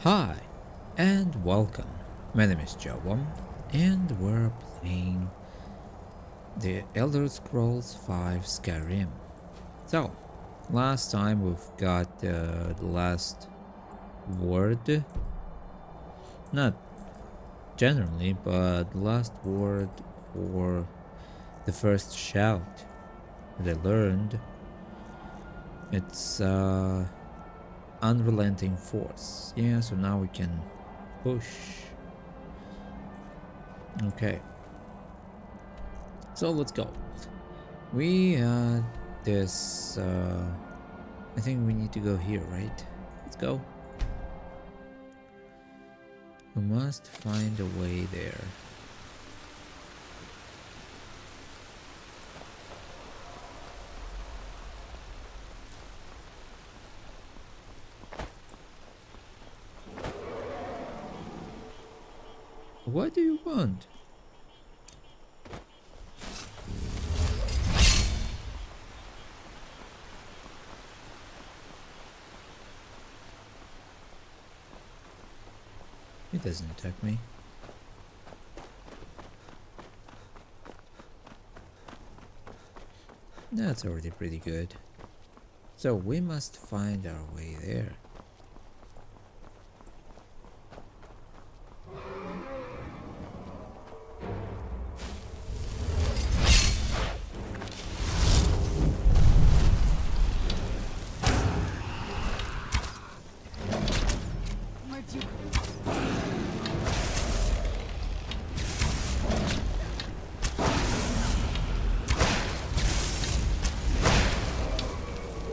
Hi, and welcome. My name is Jawam, and we're playing the Elder Scrolls V Skyrim. So, last time we've got the last word, not generally, but the last word for the first shout that I learned. It's unrelenting force. Yeah, so now we can push. Okay. So let's go. We this I think we need to go here, right? Let's go. We must find a way there. What do you want? It doesn't attack me. That's already pretty good. So we must find our way there.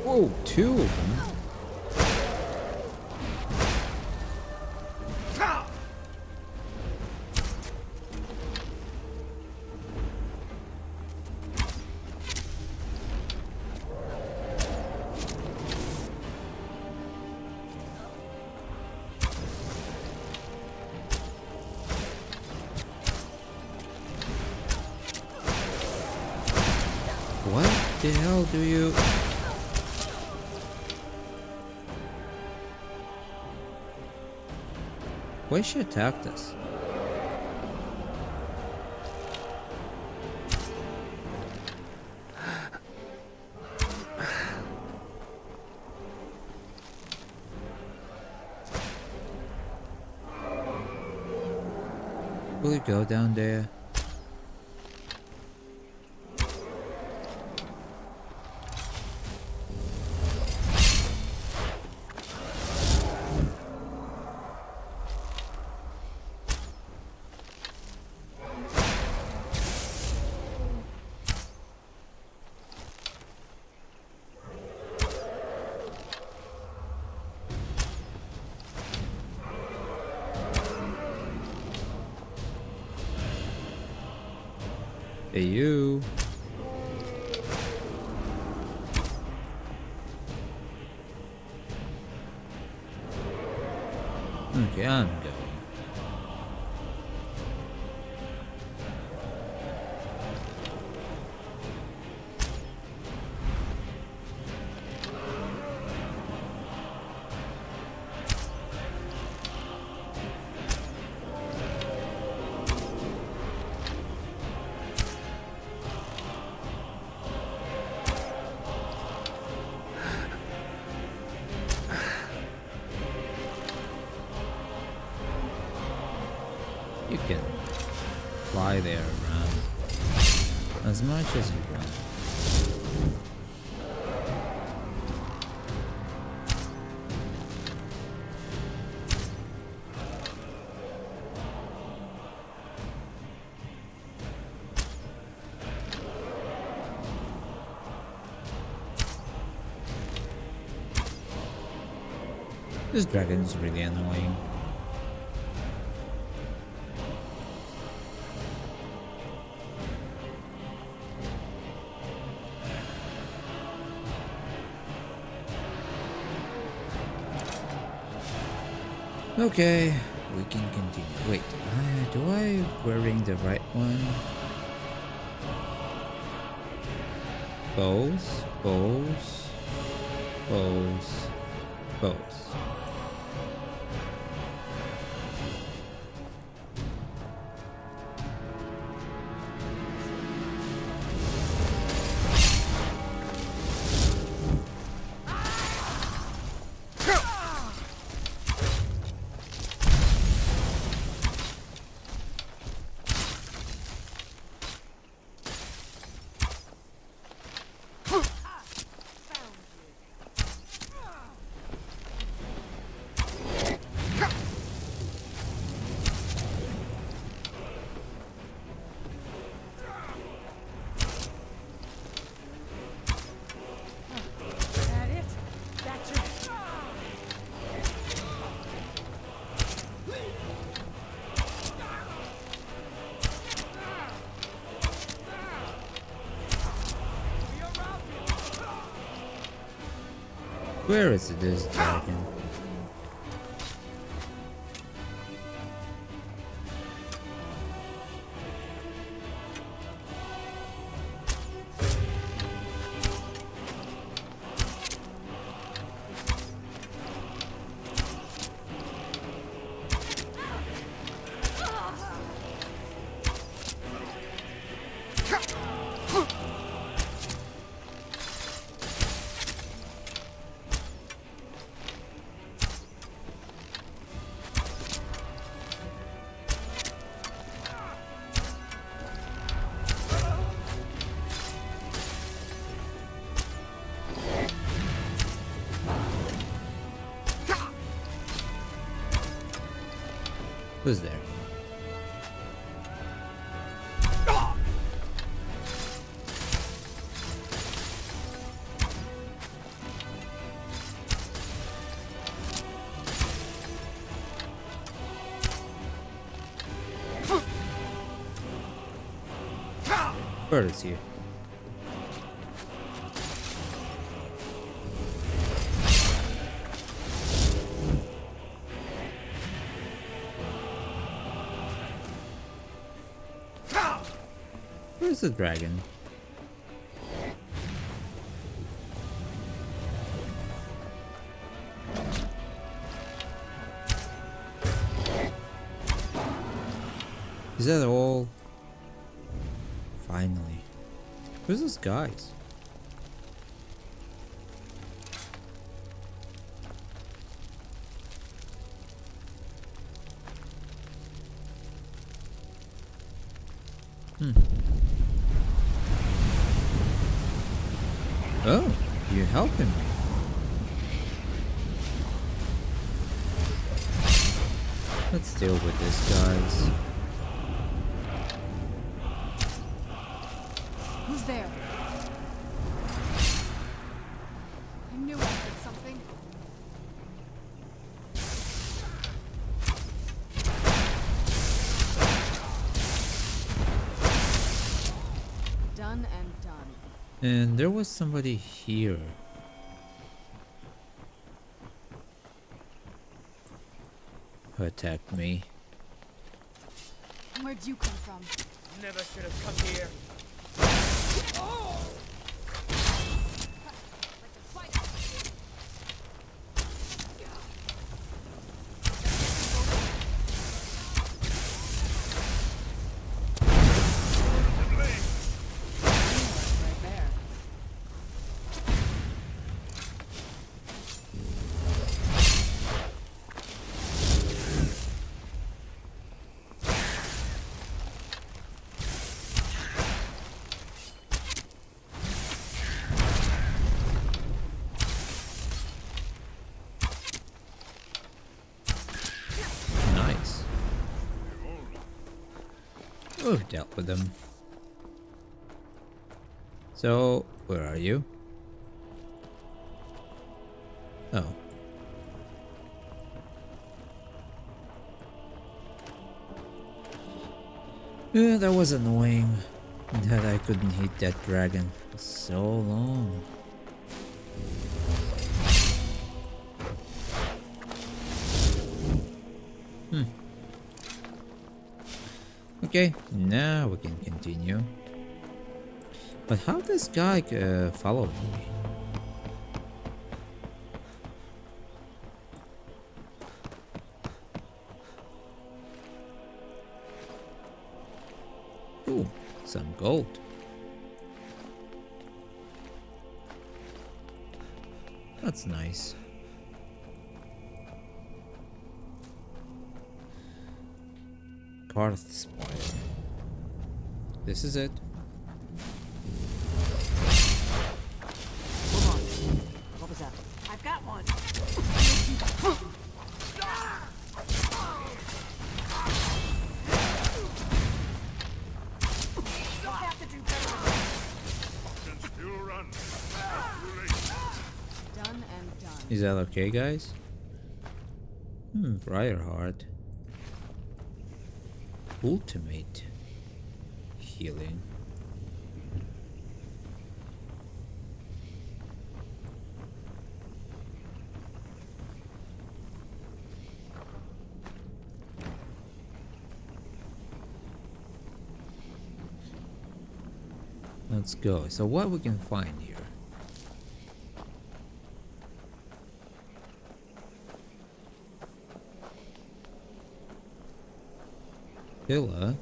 Whoa, two of them? What the hell do you... Why she attacked us? Will you go down there? Hey, you. Okay, I'm going. You can fly there around as much as you want. This dragon is really annoying. Okay, we can continue. Wait, do I wearing the right one? Bows, bows, bows, bows. Where is this dragon? Who's there? Where is he? Where's the dragon? Is that all? Finally. Who's those guys? Oh, you're helping me. Let's deal with this, guys. Who's there? I knew I heard something. Done and done. And there was somebody here. Who attacked me. Where'd you come from? Never should have come here. Right there. Nice. Oh, dealt with them. So, where are you? Oh. Yeah, that was annoying. That I couldn't hit that dragon for so long. Okay, now we can continue. But how this guy followed me? Ooh, some gold. That's nice. Karth Spire. This is it. Hold on. What was that? I've got one. You'll have to do better. Can still run. Done and done. Is that okay, guys? Briarheart. Ultimate healing. Let's go. So what we can find here? Villa.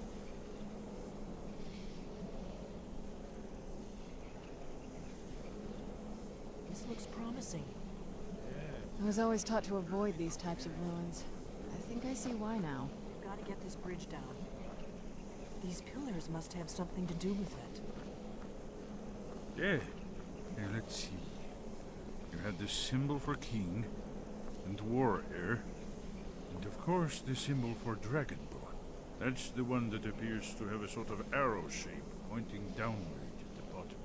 This looks promising. I was always taught to avoid these types of ruins. I think I see why now. Gotta get this bridge down. These pillars must have something to do with it. Yeah. Now let's see. You had the symbol for king, and warrior, and of course the symbol for dragonborn. That's the one that appears to have a sort of arrow shape pointing downward at the bottom.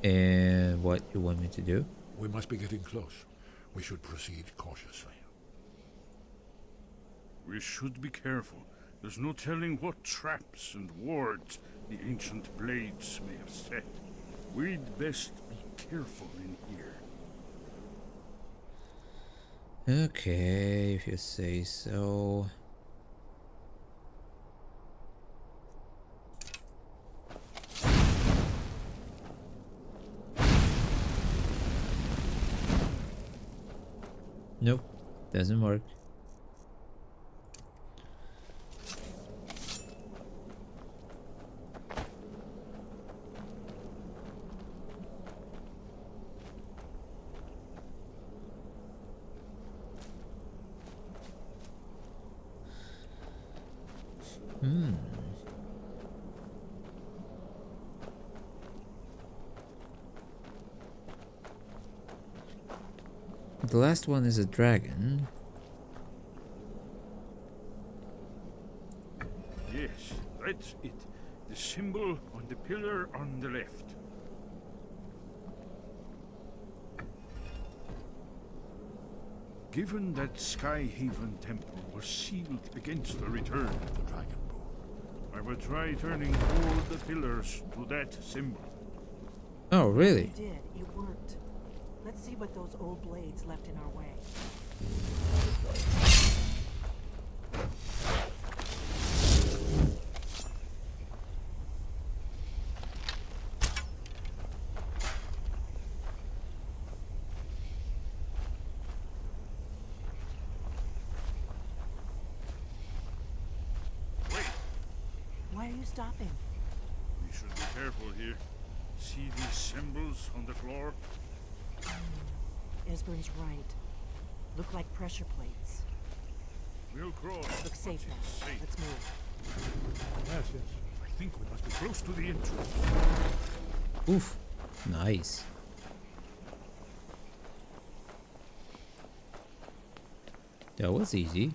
And what you want me to do? We must be getting close. We should proceed cautiously. We should be careful. There's no telling what traps and wards the ancient blades may have set. We'd best be careful in here. Okay, if you say so. Nope, doesn't work. The last one is a dragon. Yes, that's it. The symbol on the pillar on the left. Given that Skyhaven Temple was sealed against the return of the dragon bow, I will try turning all the pillars to that symbol. Oh, really? You did. It worked. Let's see what those old blades left in our way. Wait, Why are you stopping? we should be careful here. See these symbols on the floor? Esbern's right. Look like pressure plates. We'll cross. Looks safe now. It's safe. Let's move. Yes, yes. I think we must be close to the entrance. Oof, nice. That was easy.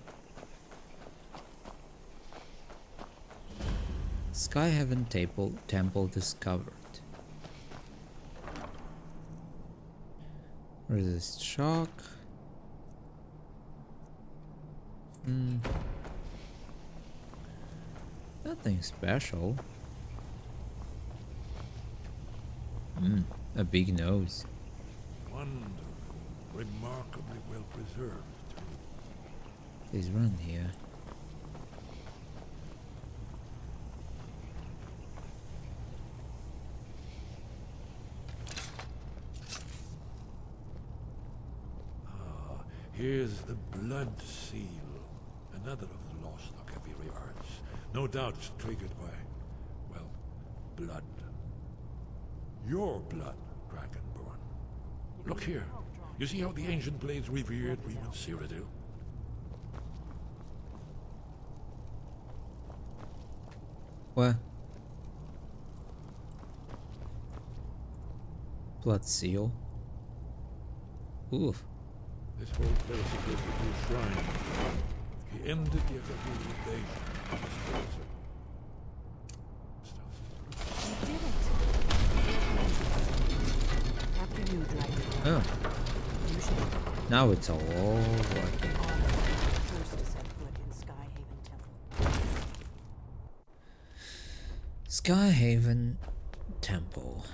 Skyhaven temple discovered. Resist shock. Nothing special. A big nose. Wonderful. Remarkably well preserved, too. Please run here. Here's the blood seal. Another of the lost Akaviri arts. No doubt triggered by, well, blood. Your blood, Dragonborn. Look here. You see how the ancient blades revered Reman Cyrodiil? What? Blood seal. Oof. This whole place is a new shrine. He ended the Akaviri invasion of this desert. You did it! After you, Dragon. Oh, You should now it's all working. honor first to set foot in Skyhaven Temple. Skyhaven Temple.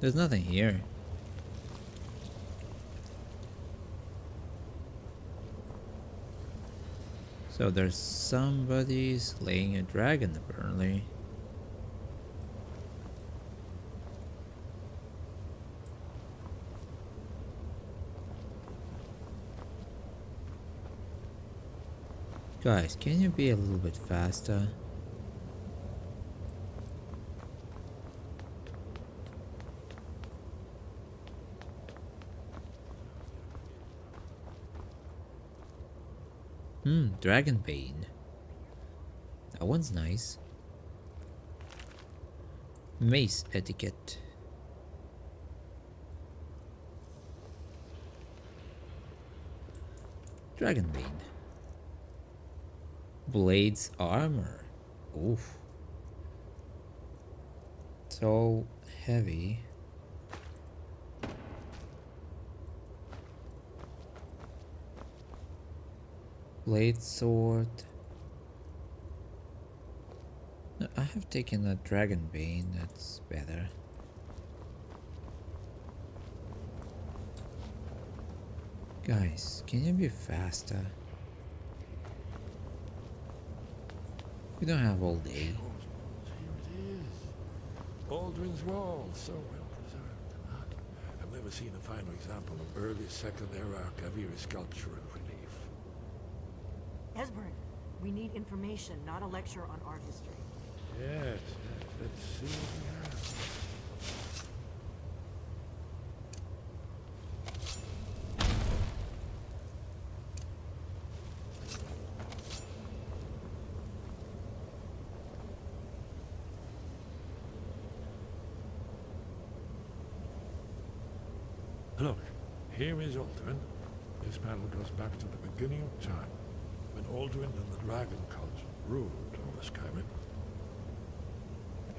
There's nothing here. So there's somebody slaying a dragon apparently. Guys, can you be a little bit faster? Dragonbane. That one's nice. Mace etiquette. Dragonbane. Blades armor. Oof. So heavy. Blade sword. No, I have taken a Dragonbane, that's better. Guys, can you be faster? We don't have all day. Here it is. Aldrin's Wall, so well preserved. Huh? I've never seen a finer example of early Second Era Kaviri sculpture and relief. Esbern, we need information, not a lecture on art history. Yes, let's see what we have. Look, here is Aldrin. This panel goes back to the beginning of time, when Aldrin and the Dragon Cult ruled over Skyrim.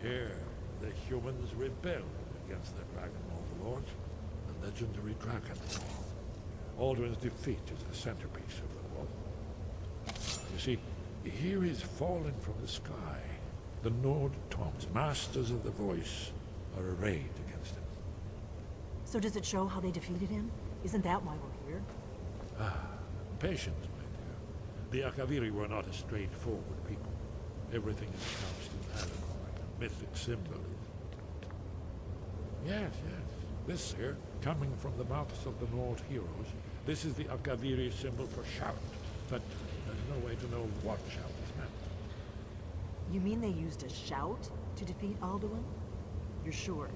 Here, the humans rebelled against their dragon overlords, the legendary Dragon Wall. Aldrin's defeat is the centerpiece of the wall. You see, here is fallen from the sky. The Nord Toms, masters of the voice, are arrayed against him. So does it show how they defeated him? Isn't that why we're here? Patience, my dear. The Akaviri were not a straightforward people. Everything is couched in allegory, mythic symbolism. Yes. This here, coming from the mouths of the Nord heroes, this is the Akaviri symbol for shout. But there's no way to know what shout is meant. You mean they used a shout to defeat Alduin? You're sure?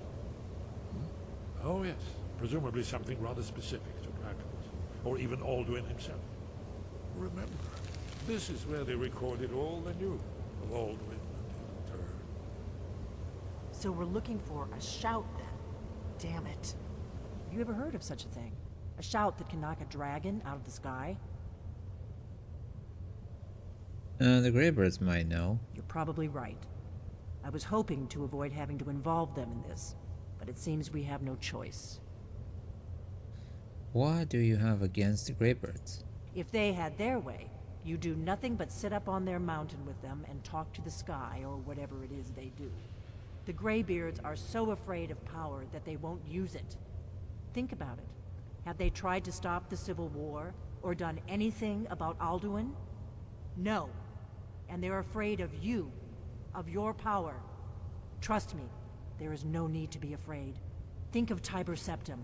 Oh yes, presumably something rather specific to dragons, or even Alduin himself. Remember, this is where they recorded all they knew of Alduin and his return. So we're looking for a shout then. Damn it. Have you ever heard of such a thing? A shout that can knock a dragon out of the sky? The Greybeards might know. You're probably right. I was hoping to avoid having to involve them in this, but it seems we have no choice. What do you have against the Greybeards? If they had their way, you do nothing but sit up on their mountain with them and talk to the sky or whatever it is they do. The Greybeards are so afraid of power that they won't use it. Think about it. Have they tried to stop the Civil War or done anything about Alduin? No. And they're afraid of you, of your power. Trust me, there is no need to be afraid. Think of Tiber Septim.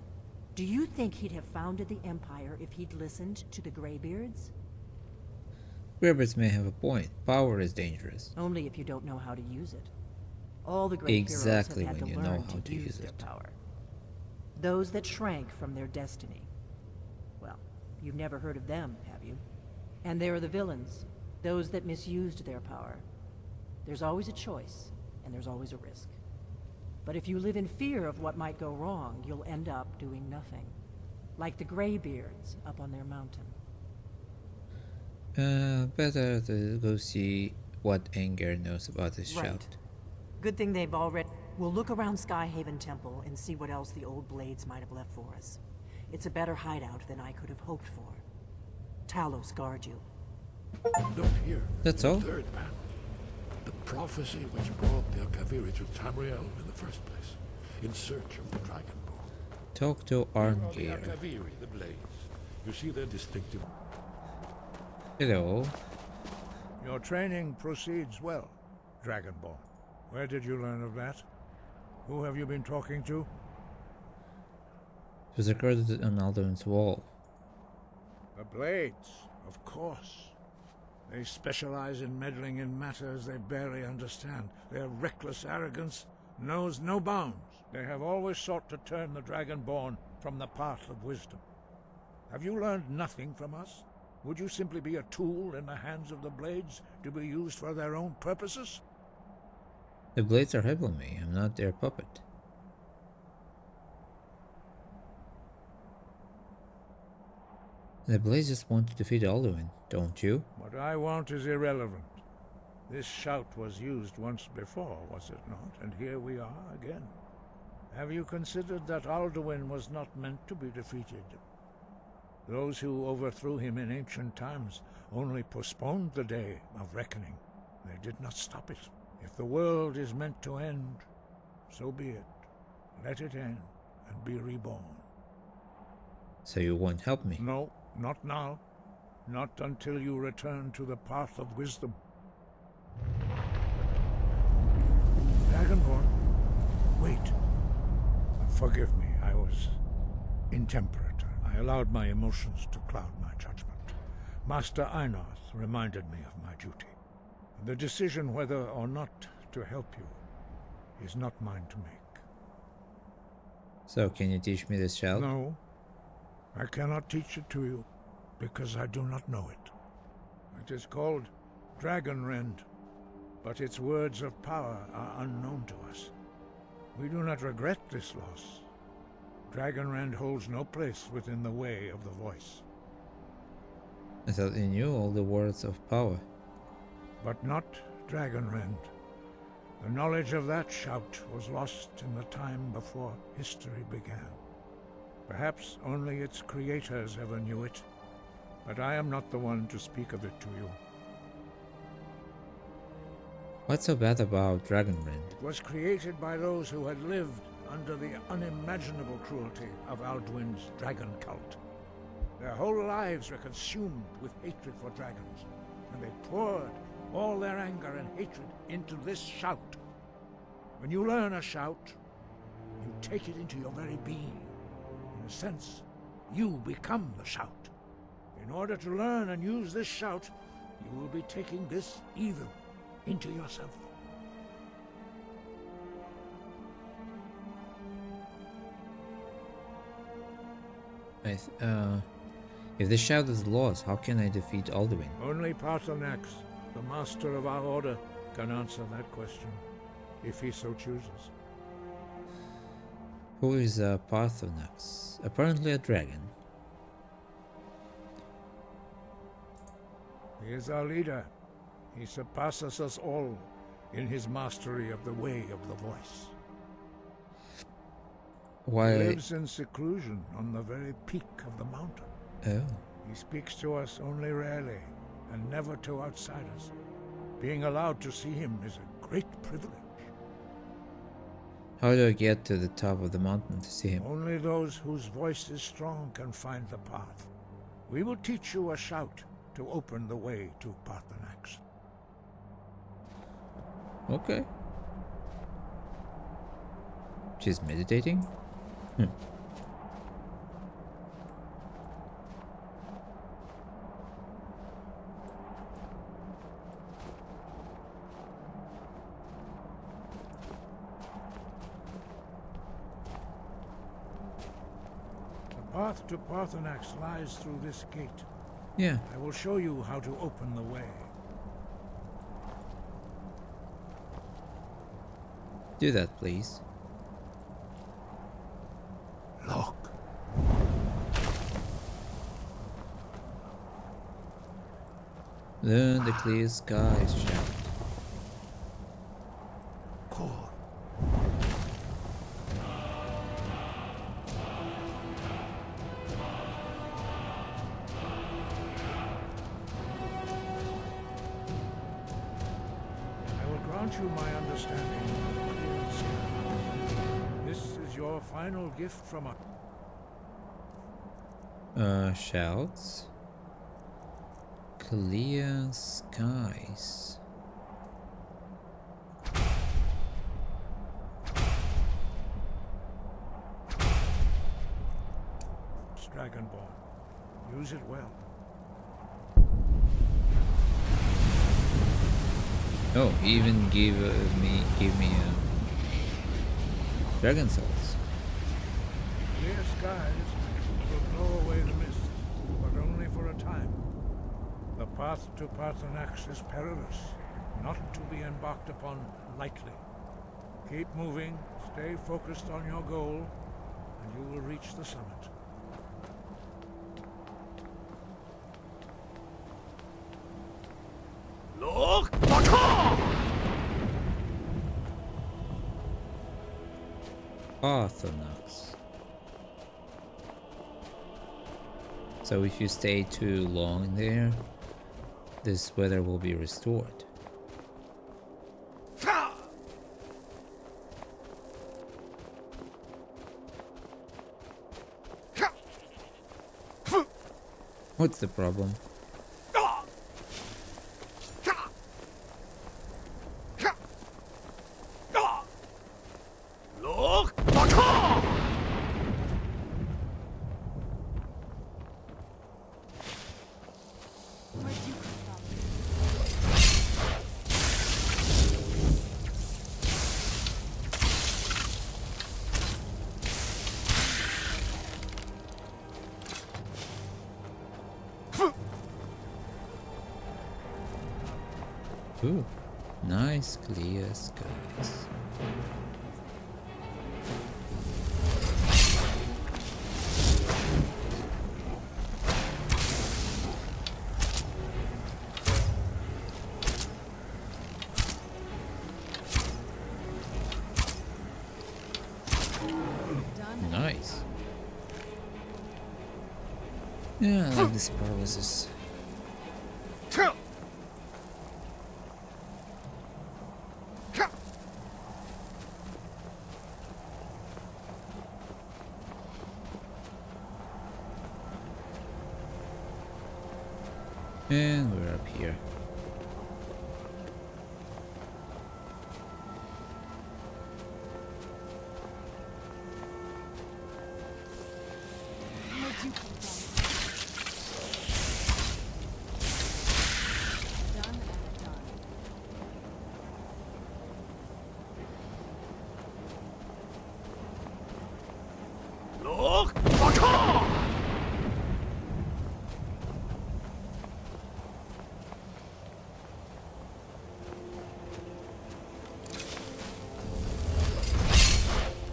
Do you think he'd have founded the Empire if he'd listened to the Greybeards? Greybeards may have a point. Power is dangerous. Only if you don't know how to use it. All the great Exactly heroes have when had you to know learn how to to use use their it. power. Those that shrank from their destiny. Well, you've never heard of them, have you? And there are the villains, those that misused their power. There's always a choice, and there's always a risk. But if you live in fear of what might go wrong, you'll end up doing nothing. Like the Greybeards up on their mountain. Better to go see what Anger knows about this Right. shout. Good thing they've already... We'll look around Skyhaven Temple and see what else the old blades might have left for us. It's a better hideout than I could have hoped for. Talos guard you. Look here. That's the all? third panel. The prophecy which brought the Akaviri to Tamriel in the first place. in search of the Dragonborn. Talk to Here are the Arngir. Akaviri, the blades. You see their distinctive... Hello. Your training proceeds well, Dragonborn. Where did you learn of that? Who have you been talking to? It was recorded on Alduin's wall. The Blades, of course. They specialize in meddling in matters they barely understand. Their reckless arrogance knows no bounds. They have always sought to turn the Dragonborn from the path of wisdom. Have you learned nothing from us? Would you simply be a tool in the hands of the Blades to be used for their own purposes? The blades are helping me. I'm not their puppet. The blades just want to defeat Alduin, don't you? What I want is irrelevant. This shout was used once before, was it not? And here we are again. Have you considered that Alduin was not meant to be defeated? Those who overthrew him in ancient times only postponed the day of reckoning. They did not stop it. If the world is meant to end, so be it. Let it end and be reborn. So you won't help me? No, not now. Not until you return to the path of wisdom. Dragonborn, wait. Forgive me, I was intemperate. I allowed my emotions to cloud my judgment. Master Einarth reminded me of my duty. The decision whether or not to help you is not mine to make. So can you teach me this shout? No, I cannot teach it to you, because I do not know it. It is called Dragonrend, but its words of power are unknown to us. We do not regret this loss. Dragonrend holds no place within the way of the voice. I thought you knew all the words of power. But not Dragonrend. The knowledge of that shout was lost in the time before history began. Perhaps only its creators ever knew it, but I am not the one to speak of it to you. What's so bad about Dragonrend? It was created by those who had lived under the unimaginable cruelty of Alduin's dragon cult. Their whole lives were consumed with hatred for dragons, and they poured all their anger and hatred into this shout. When you learn a shout, you take it into your very being. In a sense, you become the shout. In order to learn and use this shout, you will be taking this evil into yourself. If the shout is lost, how can I defeat Alduin? Only Paarthurnax, the master of our order, can answer that question, if he so chooses. Who is Paarthurnax? Apparently a dragon. He is our leader. He surpasses us all in his mastery of the way of the voice. Why? He lives in seclusion on the very peak of the mountain. Oh. He speaks to us only rarely, and never to outsiders. Being allowed to see him is a great privilege. How do I get to the top of the mountain to see him? Only those whose voice is strong can find the path. We will teach you a shout to open the way to Paarthurnax. Okay. She's meditating? The path to Paarthurnax lies through this gate. Yeah. I will show you how to open the way. Do that, please. Look. Learn the clear skies shout. Cool. I will grant you my understanding of the clear sky. This is your final gift from us. Shouts. Clear skies. It's Dragonborn. Use it well. Oh, he even gave me dragon souls. Clear skies will blow away the mist, but only for a time. The path to Parthenax is perilous, not to be embarked upon lightly. Keep moving, stay focused on your goal, and you will reach the summit. Parthenax. So if you stay too long there, this weather will be restored. What's the problem? Ooh, nice clear skies. Nice. Yeah, I like these paralysis. And we're up here. Where'd you come from? Done and done.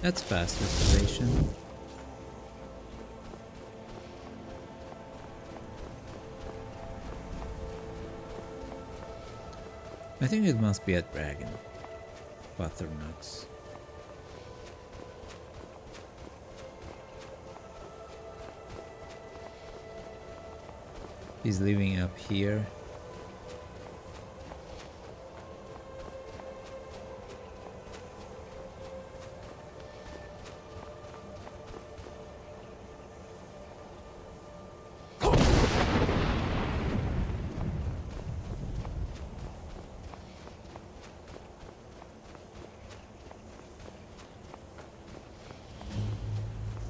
That's fast restoration. I think it must be a dragon. Butternuts. He's living up here.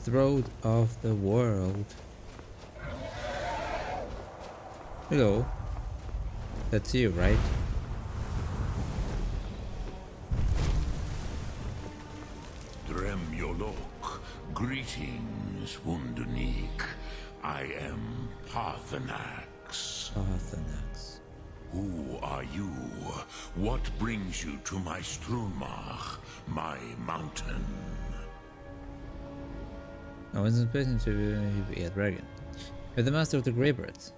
Throat of the world. Hello. That's you, right? Dremyolok, greetings, Wundunik. I am Parthenax. Parthenax. Who are you? What brings you to my Strunmach, my mountain? I wasn't expecting to be a dragon. You're the master of the Greybeards.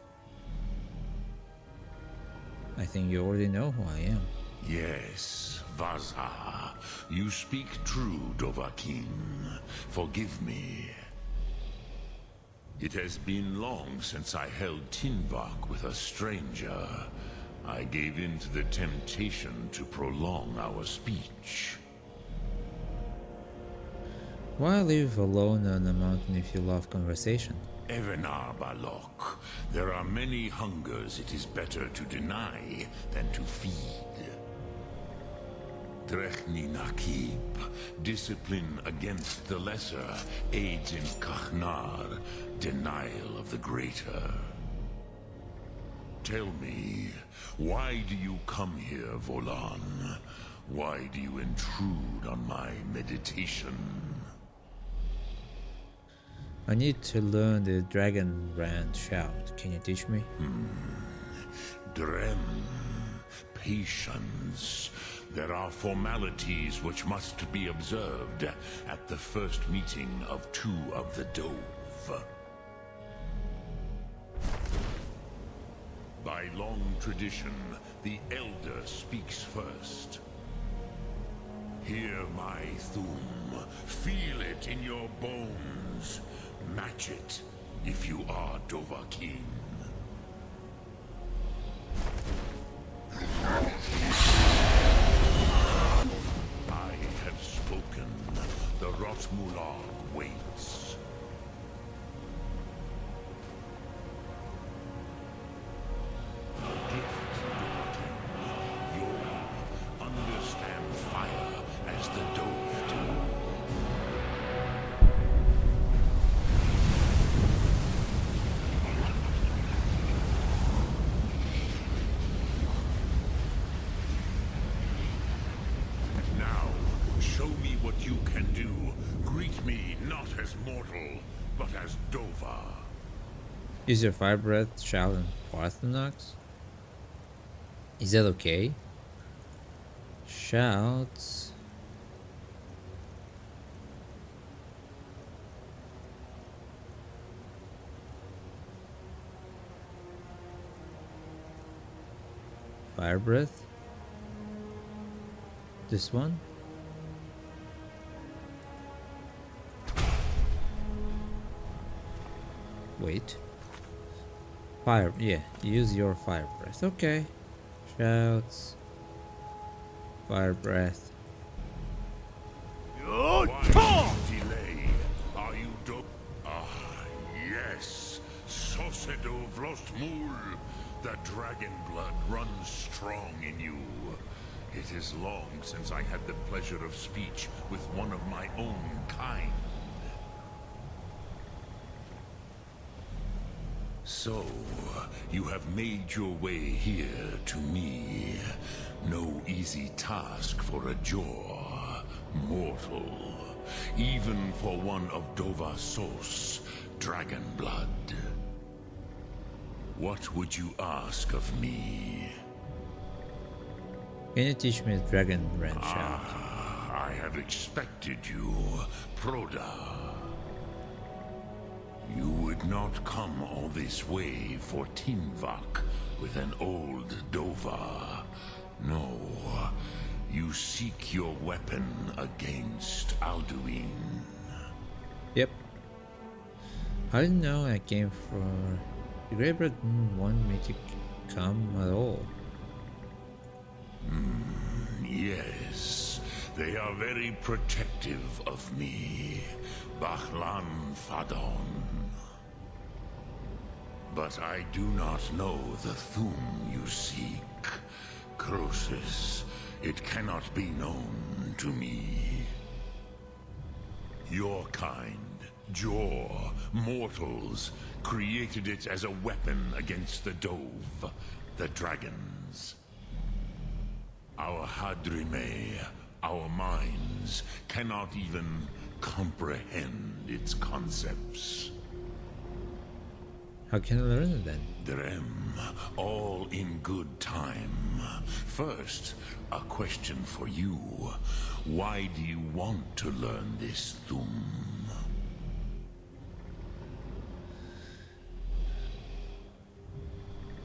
I think you already know who I am. Yes, Vaza. You speak true, Dovahkiin. Forgive me. It has been long since I held Tinvak with a stranger. I gave in to the temptation to prolong our speech. Why live alone on a mountain if you love conversation? Evenar Balok, there are many hungers it is better to deny than to feed. Drechni Nakib, discipline against the lesser, aids in Kachnar, denial of the greater. Tell me, why do you come here, Volan? Why do you intrude on my meditation? I need to learn the Dragon Brand shout. Can you teach me? Drem, patience. There are formalities which must be observed at the first meeting of two of the Dove. By long tradition, the Elder speaks first. Hear my Thum. Feel it in your bones. Match it if you are Dovahkiin. I have spoken. The Rotmulag waits. Gift, Dovahkiin. You understand fire as the Dove do. Now, show me what you can do. Greet me not as mortal, but as Dova. Use your fire breath, shout, and Parthenax? Is that okay? Shouts. Fire breath. This one. Wait. Fire, yeah, use your fire breath. Okay. Shouts. Fire breath. Why do you delay? Are you yes. Sosedo Vlostmul. The dragon blood runs strong in you. It is long since I had the pleasure of speech with one of my own kind. So, you have made your way here to me. No easy task for a Jor, mortal. Even for one of Dova Sos, dragon blood. What would you ask of me? Can you teach me the dragon brand shout? I have expected you, Proda. You would not come all this way for Tinvak with an old Dova. No, you seek your weapon against Alduin. Yep. I didn't know I came for... The Greybeards didn't want me to come at all. Yes, they are very protective of me, Bahlan Fadon. But I do not know the Thum you seek. Croesus, it cannot be known to me. Your kind, Jor, mortals, created it as a weapon against the Dove, the dragons. Our Hadrime, our minds, cannot even comprehend its concepts. How can I learn it then? Drem, all in good time. First, a question for you. Why do you want to learn this Thum?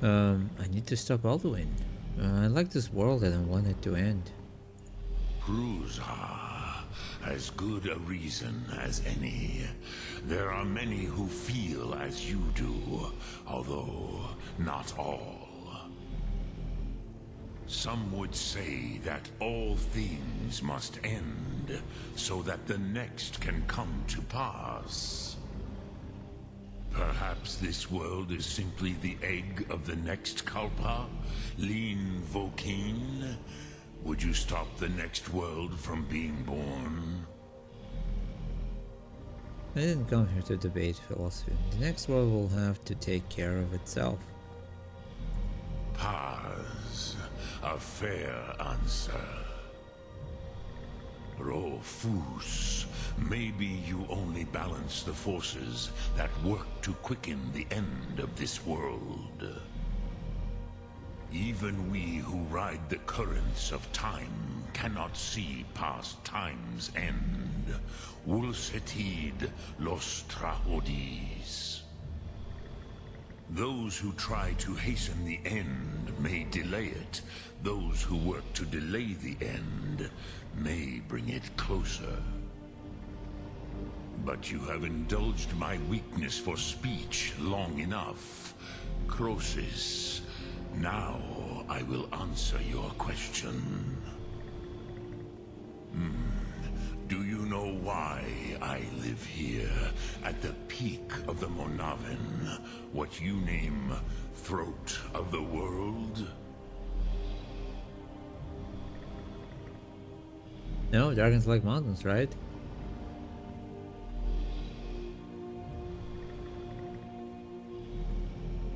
I need to stop Alduin. I like this world and I want it to end. Pruzha, as good a reason as any. There are many who feel as you do, although not all. Some would say that all things must end so that the next can come to pass. Perhaps this world is simply the egg of the next Kalpa, Lean Vokeen. Would you stop the next world from being born? I didn't come here to debate philosophy. The next world will have to take care of itself. Paz, a fair answer. Rofus, maybe you only balance the forces that work to quicken the end of this world. Even we who ride the currents of time cannot see past time's end. Wulsetid los trahodis. Those who try to hasten the end may delay it. Those who work to delay the end may bring it closer. But you have indulged my weakness for speech long enough. Croesus, now I will answer your question. Do you know why I live here, at the peak of the Monavin, what you name Throat of the World? No, dragons like mountains, right?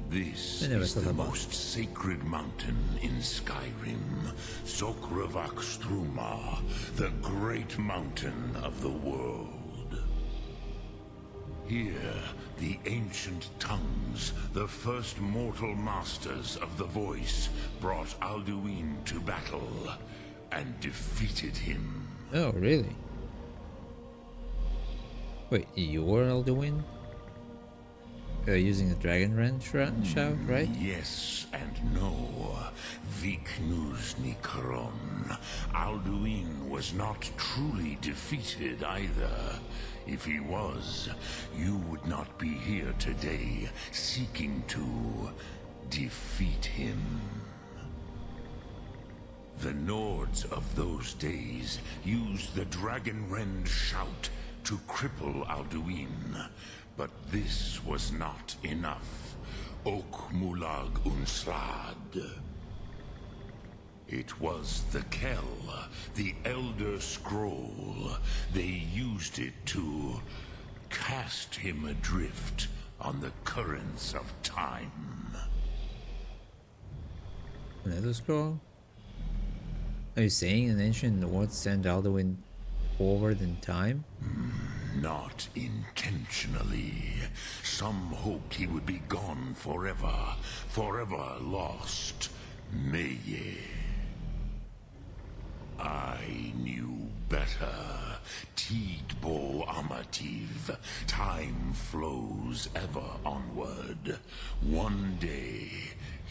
This I never is thought the about most sacred mountain in Skyrim, Sokravak Struma, the great mountain of the world. Here, the ancient tongues, the first mortal masters of the voice, brought Alduin to battle and defeated him. Oh, really? Wait, you were Alduin? Using the dragon wrench shout, right? Yes and no. Viknus Nikron. Alduin was not truly defeated either. If he was, you would not be here today seeking to defeat him. The Nords of those days used the dragon rend shout to cripple Alduin. But this was not enough. Ok Mulag Unslad. It was the Kell, the Elder Scroll. They used it to cast him adrift on the currents of time. Another scroll? Are you saying an ancient Nord sent Alduin forward in time? Not intentionally. Some hoped he would be gone forever, forever lost. Meye. I knew better. Tidbo Amativ. Time flows ever onward. One day,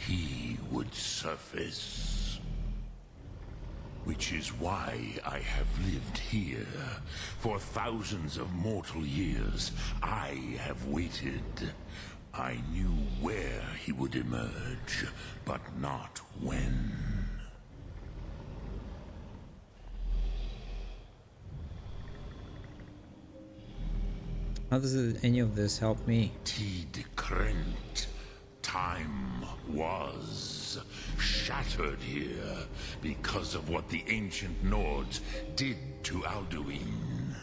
he would surface. Which is why I have lived here. For thousands of mortal years, I have waited. I knew where he would emerge, but not when. How does any of this help me? Tid Krent. Time was shattered here because of what the ancient Nords did to Alduin.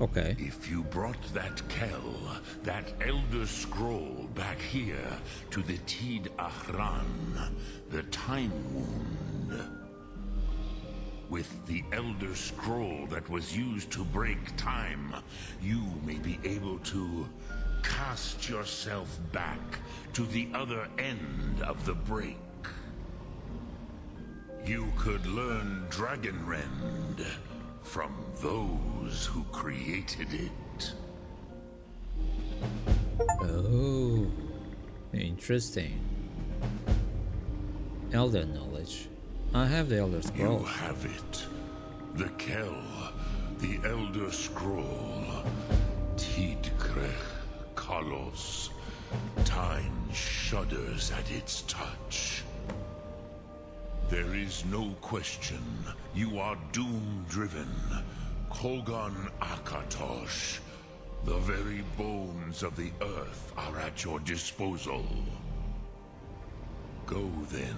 Okay. If you brought that Kell, that Elder Scroll back here to the Tid Ahran, the Time Wound, with the Elder Scroll that was used to break time, you may be able to cast yourself back to the other end of the break. You could learn Dragon Rend from those who created it. Oh, interesting. Elder knowledge. I have the Elder Scroll. You have it. The Kell, the Elder Scroll, Tidkrech Kalos. Time shudders at its touch. There is no question. You are doom-driven. Kogan Akatosh. The very bones of the earth are at your disposal. Go then.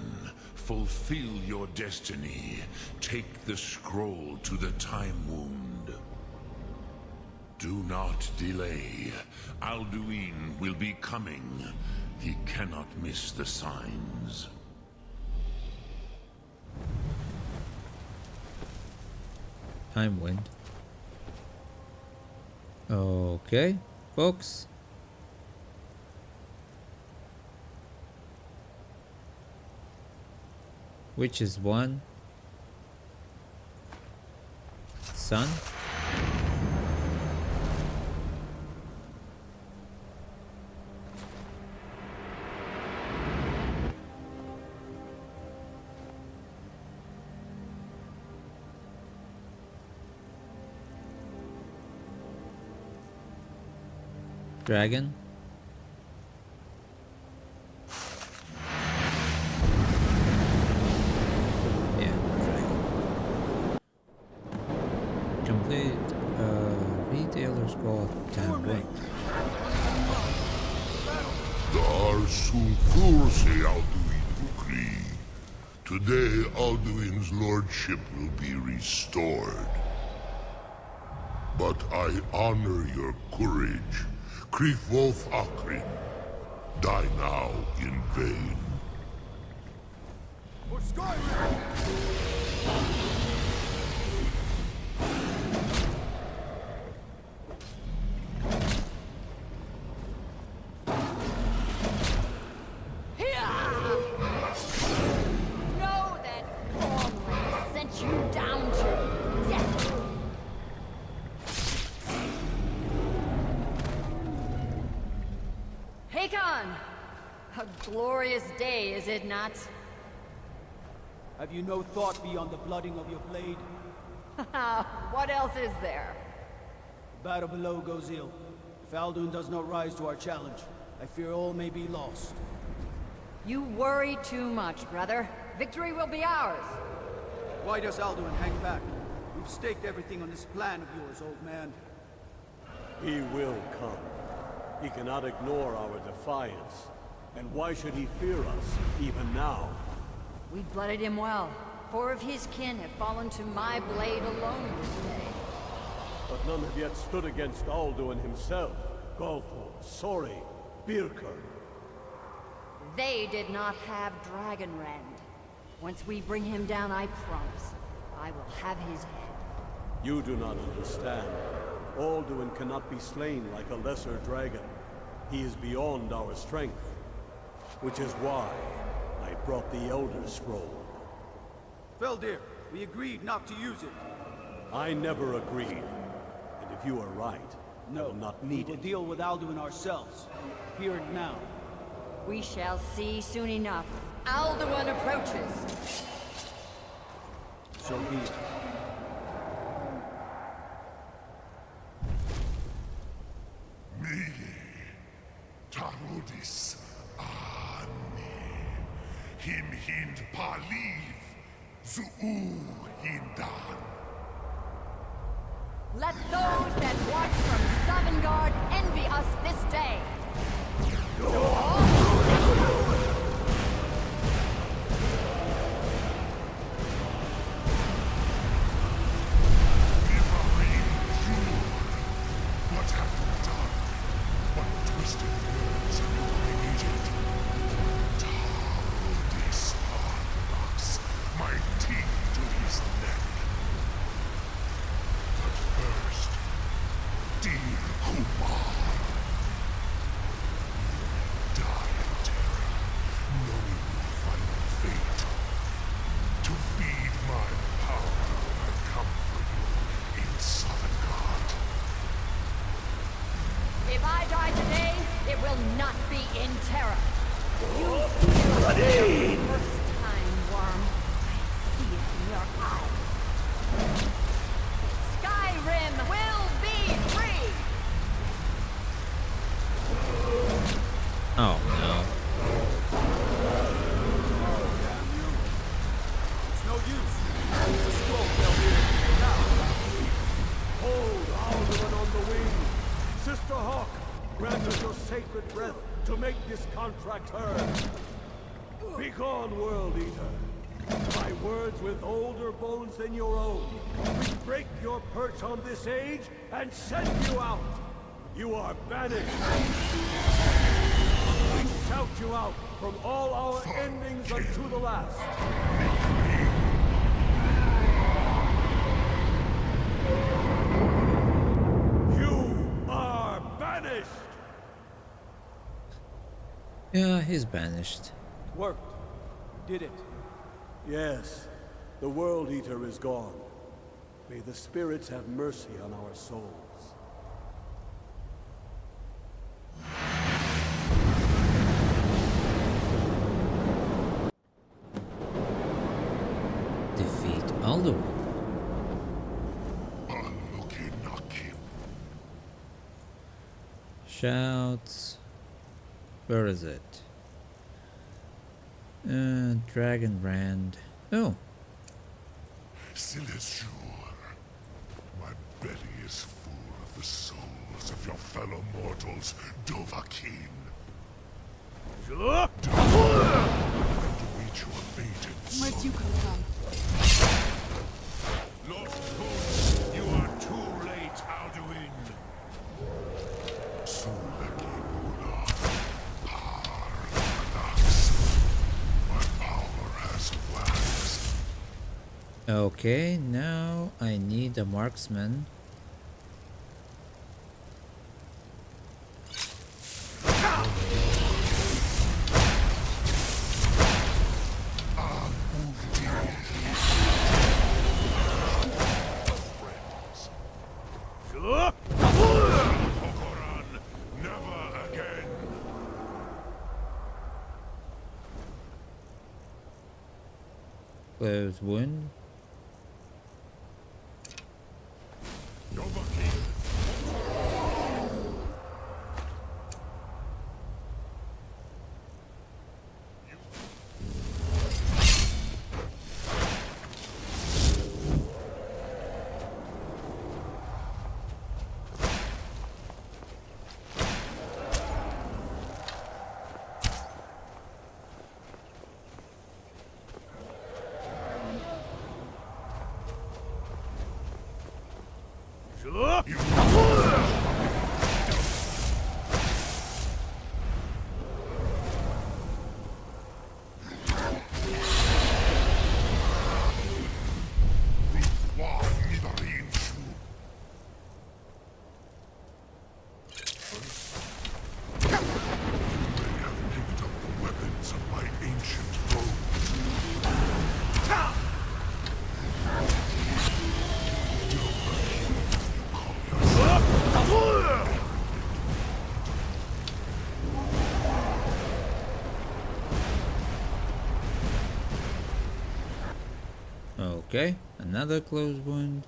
Fulfill your destiny. Take the scroll to the Time Wound. Do not delay. Alduin will be coming. He cannot miss the signs. Time Wind. Okay, folks. Which is one? Sun? Dragon? Yeah, dragon. Complete retailer's goal time one. Dar Sulthurse Alduin Ukri. Today Alduin's lordship will be restored. But I honor your courage. Krifwolf Akrin. Die now in vain. For Skyrim! Know that Gormley sent you down to death. Hakon! A glorious day, is it not? Have you no thought beyond the blooding of your blade? What else is there? The battle below goes ill. If Alduin does not rise to our challenge, I fear all may be lost. You worry too much, brother. Victory will be ours. Why does Alduin hang back? We've staked everything on this plan of yours, old man. He will come. He cannot ignore our defiance. And why should he fear us, even now? We blooded him well. 4 of his kin have fallen to my blade alone this day. But none have yet stood against Alduin himself. Golthor, Sori, Birker. They did not have Dragonrend. Once we bring him down, I promise, I will have his head. You do not understand. Alduin cannot be slain like a lesser dragon. He is beyond our strength. Which is why I brought the Elder Scroll. Feldir, we agreed not to use it. I never agreed. And if you are right, I will not need We'll it. deal with Alduin ourselves. Here and now. We shall see soon enough. Alduin approaches. So be it. Me, Tarudis, Ani, Him Hind Paliv, Zuu Hindan. Let those that watch from Sovngarde envy us this day. What have you done? What twisted words have you created? Tarudis Arthrox, my teeth to his neck. But first, dear Kumar, die in terror. use. Use the scroll down here. Now. Hold Alderman on the wing. Sister Hawk, grant us your sacred breath to make this contract heard. Begone, World Eater. By words with older bones than your own, we break your perch on this age and send you out. You are banished. We shout you out from all our endings unto the last. You are banished. Yeah, he's banished. It worked. You did it. Yes, the World Eater is gone. May the spirits have mercy on our souls. Defeat Alduin. Shouts. Where is it? Dragon Rand. Oh. Silesur, my belly is full of the souls of your fellow mortals, Dovahkiin. And to reach your fated Where'd you come from? Lost Coast, you are too late, Alduin. Sulaki Mula, Parnax. My power has waxed. Okay, now I need a marksman. Kokoran, never again. Close wound. Dovahkiin. Okay, another close wound.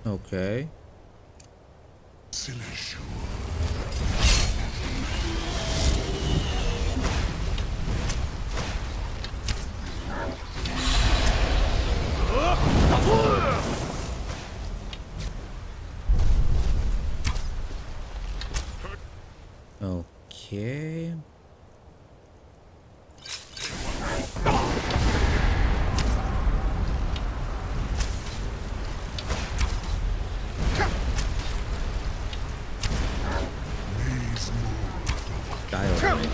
Okay. Silesur. Okay. Die already.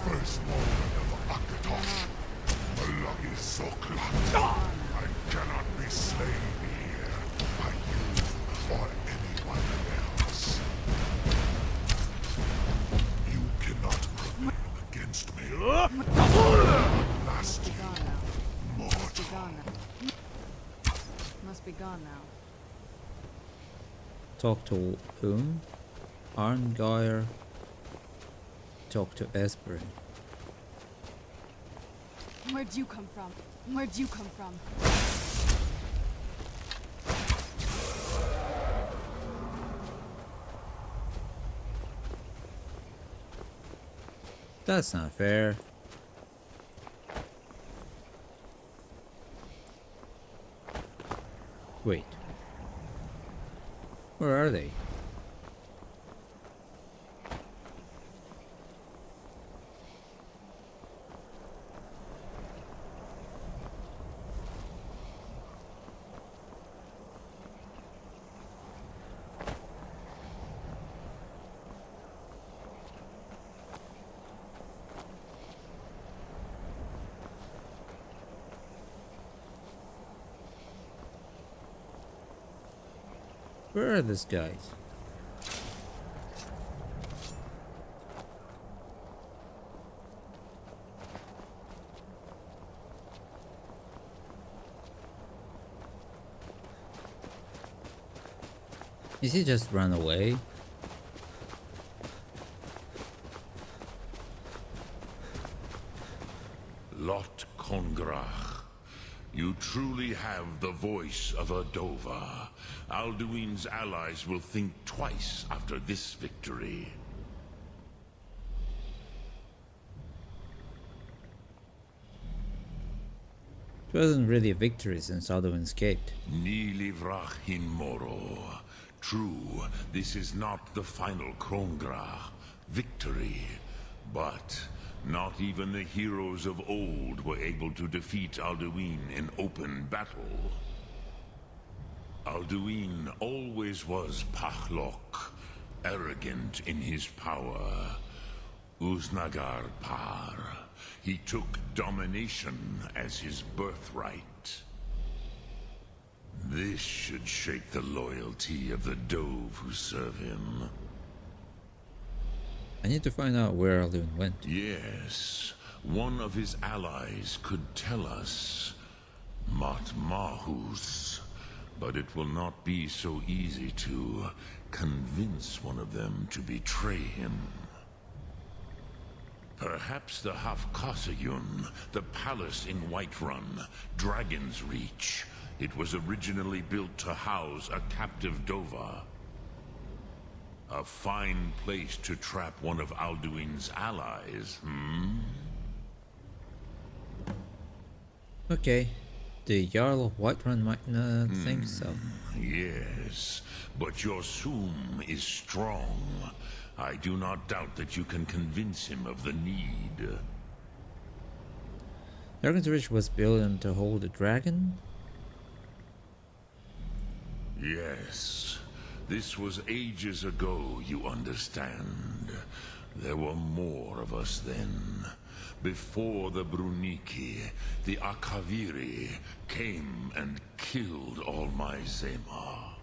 First moment of Akatosh. Malagi Soklat. I cannot be slain here by you or anyone else. You cannot prevail against me. Last you, mortal. Must be gone now. Talk to whom? Arngeir. Talk to Esper. Where'd you come from? Where'd you come from? That's not fair. Wait. Where are they? Where are these guys? Is he just run away? Lot Kongrach. You truly have the voice of a Dova. Alduin's allies will think twice after this victory. It wasn't really a victory since Alduin escaped. Ni livrach hin moro. True, this is not the final Krongra victory, but not even the heroes of old were able to defeat Alduin in open battle. Alduin always was Pachlok, arrogant in his power. Uznagar Par. He took domination as his birthright. This should shake the loyalty of the Dove who serve him. I need to find out where Alduin went. Yes, one of his allies could tell us. Matmahus. But it will not be so easy to convince one of them to betray him. Perhaps the Hafkasayun, the palace in Whiterun, Dragon's Reach. It was originally built to house a captive Dova. A fine place to trap one of Alduin's allies, Okay. The Jarl of Whiterun might not think so. Yes, but your Soom is strong. I do not doubt that you can convince him of the need. Dragon's Reach was built to hold a dragon? Yes. This was ages ago, you understand. There were more of us then. Before the Bruniki, the Akaviri came and killed all my Zema.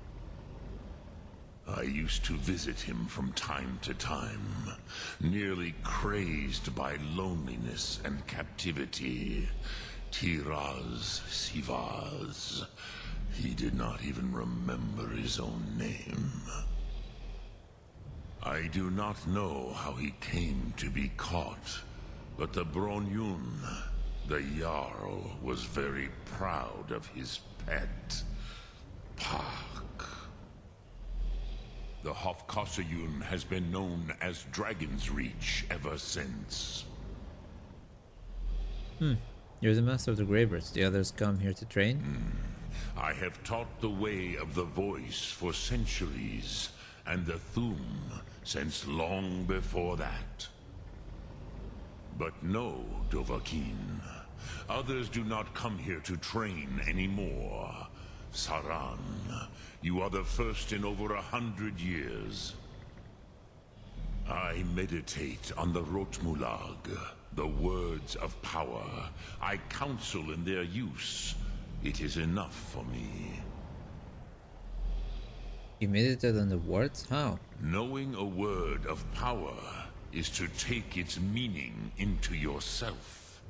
I used to visit him from time to time, nearly crazed by loneliness and captivity. Tiraz Sivaz. He did not even remember his own name. I do not know how he came to be caught, but the Bronyun, the Jarl, was very proud of his pet, Pak. The Hofkosayun has been known as Dragon's Reach ever since. You're the master of the Greybeards. The others come here to train? I have taught the way of the voice for centuries, and the Thum since long before that. But no, Dovahkiin. Others do not come here to train anymore. Saran, you are the first in over 100 years. I meditate on the Rotmulag, the words of power. I counsel in their use. It is enough for me. You meditate on the words? How? Knowing a word of power is to take its meaning into yourself.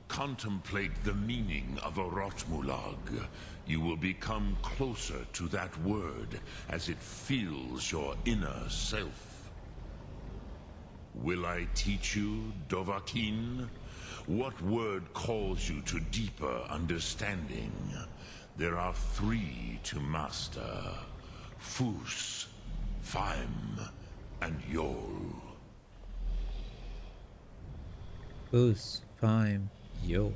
Contemplate the meaning of a Rotmulag. You will become closer to that word as it fills your inner self. Will I teach you, Dovahkiin? What word calls you to deeper understanding? There are 3 to master. Fus, Faim, and Yol. Boost, Fime, Yo.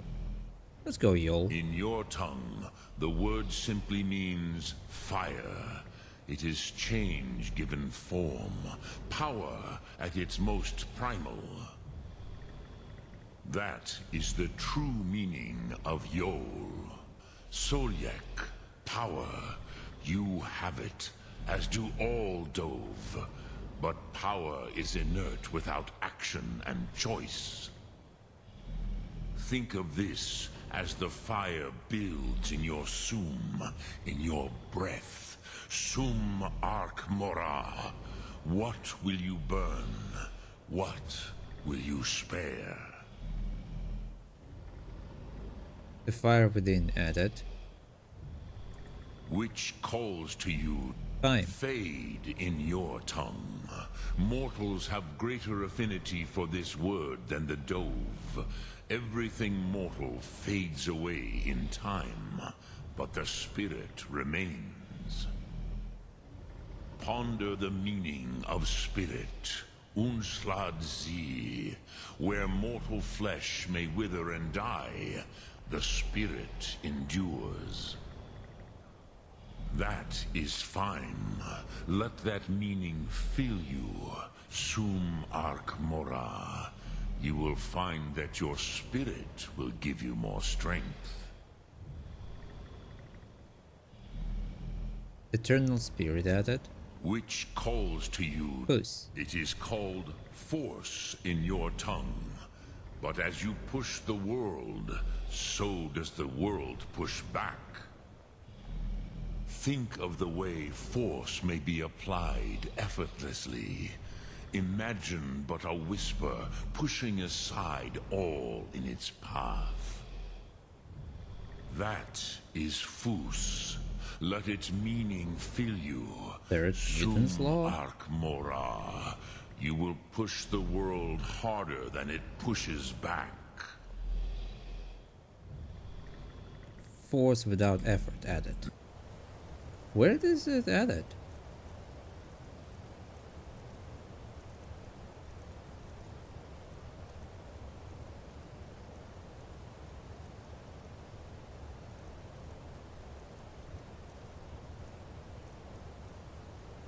Let's go, Yol. In your tongue, the word simply means fire. It is change given form, power at its most primal. That is the true meaning of Yol. Solyek, power. You have it, as do all Dove. But power is inert without action and choice. Think of this as the fire builds in your sum, in your breath. Sum Arc Mora. What will you burn? What will you spare? The fire within added. Which calls to you? Fine. Fade in your tongue. Mortals have greater affinity for this word than the Dove. Everything mortal fades away in time, but the spirit remains. Ponder the meaning of spirit. Unslad Zi. Where mortal flesh may wither and die, the spirit endures. That is fine. Let that meaning fill you. Sum Arc Mora. You will find that your spirit will give you more strength. Eternal Spirit added. Which calls to you. Puss. It is called force in your tongue. But as you push the world, so does the world push back. Think of the way force may be applied effortlessly. Imagine but a whisper pushing aside all in its path. That is Fus. Let its meaning fill you. Third Newton's law. Arc Mora. You will push the world harder than it pushes back. Force without effort added. Where is it added?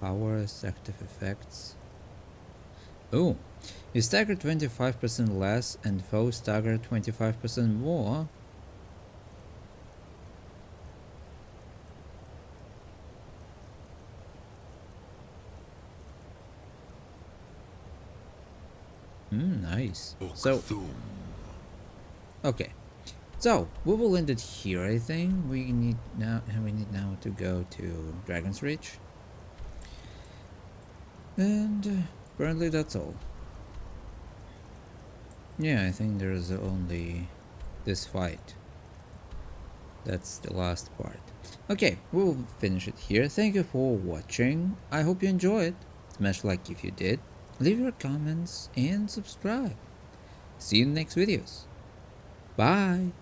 Powers, active effects. Oh, you stagger 25% less and foes stagger 25% more. Nice. So, okay. So we will end it here. I think we need now to go to Dragon's Reach, and apparently that's all. Yeah, I think there's only this fight. That's the last part. Okay, we'll finish it here. Thank you for watching. I hope you enjoyed. Smash like if you did. Leave your comments and subscribe. See you in the next videos. Bye.